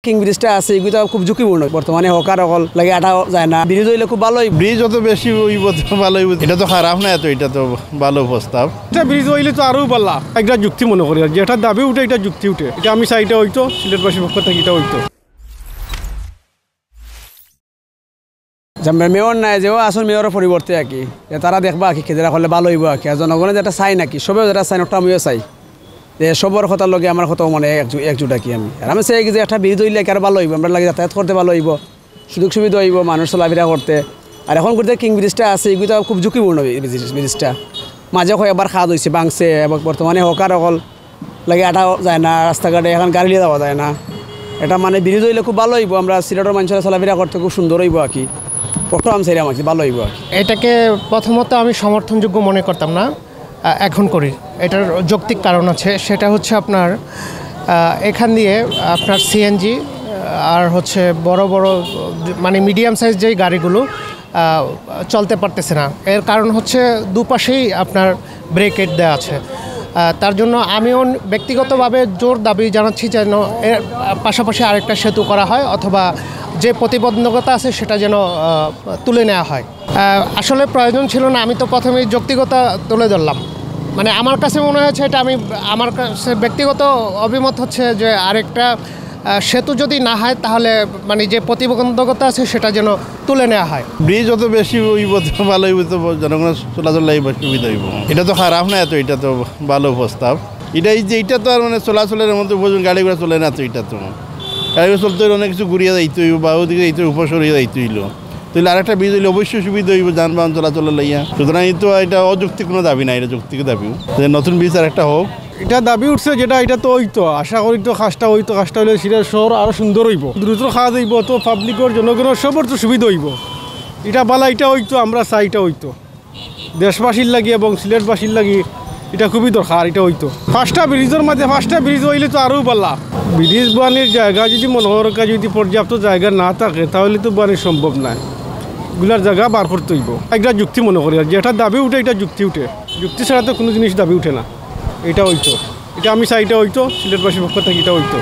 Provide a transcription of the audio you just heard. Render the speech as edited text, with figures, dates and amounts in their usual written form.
king ব্রিজটা আছে এগুলো খুব ঝুঁকিপূর্ণ বর্তমানে হকার অকল লাগে আটা যায় না ব্রিজ হইলে খুব ভালোই ব্রিজ যত বেশি হইব ভালো হইব এটা তো খারাপ না এত এটা তো ভালো প্রস্তাব এটা ব্রিজ হইলে তো আরও ভালো একটা যুক্তি মনে করি আর যেটা দাবি উঠে এটা যুক্তি উঠে এটা আমি চাইটা হইতো সিলেটবাসীর পক্ষ থেকে এটা হইতো মেয়র নাই যে আসল মেয়রের পরিবর্তে আর কি তারা দেখবা আর কি খেদেরা করলে ভালো হইব আর কি আর জনগণে যেটা চাই নাকি সবেও যেটা চাই ওটা আমিও চাই যে সবর কথার লগে আমার কথা মানে একজুট আর কি আর আমি চাই যে একটা ব্রিজ হইলে আর ভালো হইব আমরা লাগে যাতায়াত করতে ভালো হইব সুযোগ সুবিধা হইব মানুষ চলাফেরা করতে আর এখন করতে কিং ব্রিজটা আছে এগুলো খুব ঝুঁকিপূর্ণ ব্রিজটা মাঝে একবার খাওয়া হয়েছে ভাঙছে এবং বর্তমানে হকার অকল লাগে আটা যায় না রাস্তাঘাটে এখন গাড়ি নিয়ে যাওয়া যায় না এটা মানে ব্রিজ হইলে খুব ভালো হইব আমরা সিলেটের মানুষরা চলাফেরা করতে খুব সুন্দর হইব আর কি প্রথম চাইলাম আর কি ভালো হইব আর কি এটাকে প্রথমত আমি সমর্থনযোগ্য মনে করতাম না এখন করি এটার যৌক্তিক কারণ আছে সেটা হচ্ছে আপনার এখান দিয়ে আপনার সিএনজি আর হচ্ছে বড় বড় মানে মিডিয়াম সাইজ যেই গাড়িগুলো চলতে পারতেছে না এর কারণ হচ্ছে দুপাশেই আপনার ব্রেকেট দেওয়া আছে তার জন্য আমিও ব্যক্তিগতভাবে জোর দাবি জানাচ্ছি যেন এর পাশাপাশি আরেকটা সেতু করা হয় অথবা যে প্রতিবন্ধকতা আছে সেটা যেন তুলে নেওয়া হয় আসলে প্রয়োজন ছিল না আমি তো প্রথমেই যৌক্তিকতা তুলে ধরলাম মানে আমার কাছে মনে হয়েছে এটা আমার কাছে ব্যক্তিগত অভিমত হচ্ছে যে আরেকটা সেতু যদি না হয় তাহলে মানে যে প্রতিবন্ধকতা আছে সেটা যেন তুলে নেওয়া হয় ব্রিজ যত বেশি হইব ভালো হইব তো জনগণের চলাচল লাগবে সুবিধা হইব এটা তো খারাপ না এত এটা তো ভালো প্রস্তাব এটা তো আর মানে চলাচলের মধ্যে গাড়ি ঘোড়া চলে না তো এটা তো গাড়ি ঘোড়া চলতে হইলে অনেক কিছু ঘুরিয়ে যাইতে হইব বা ওদিকে যাইতে উপর সরিয়ে যাইতে হইল তাহলে আরেকটা ব্রিজ হইলে অবশ্যই সুবিধা হইব যানবাহন চলাচলের লাইয়া সুতরাং তো এটা অযৌক্তিক কোনো দাবি না এটা যৌক্তিক দাবিও যে নতুন ব্রিজ আর একটা হোক এটা দাবি উঠছে যেটা এটা তো হইতো আশা করি তো কাজটা হইলে সিলেট শহর আরও সুন্দর হইব দ্রুত খাওয়া যাইব তো পাবলিকের জনগণের সবর তো সুবিধা হইব এটা বালা এটা হইতো আমরা চাই এটা হইতো দেশবাসীর লাগি এবং সিলেটবাসীর লাগি এটা খুবই দরকার এটা হইতো ফার্স্টটা ব্রিজ হইলে তো আরও বালা ব্রিজ বানির জায়গা যদি মনোহরকা যদি পর্যাপ্ত জায়গা না থাকে তাহলে তো বানি সম্ভব নয় এগুলার জায়গা বার করতে হইব একটা যুক্তি মনে করি আর যেটা দাবি উঠে এটা যুক্তি উঠে যুক্তি ছাড়া তো কোনো জিনিস দাবি উঠে না এটা হইতো এটা আমি চাই এটা হইতো সিলেটবাসীর পক্ষ থেকে এটা হইতো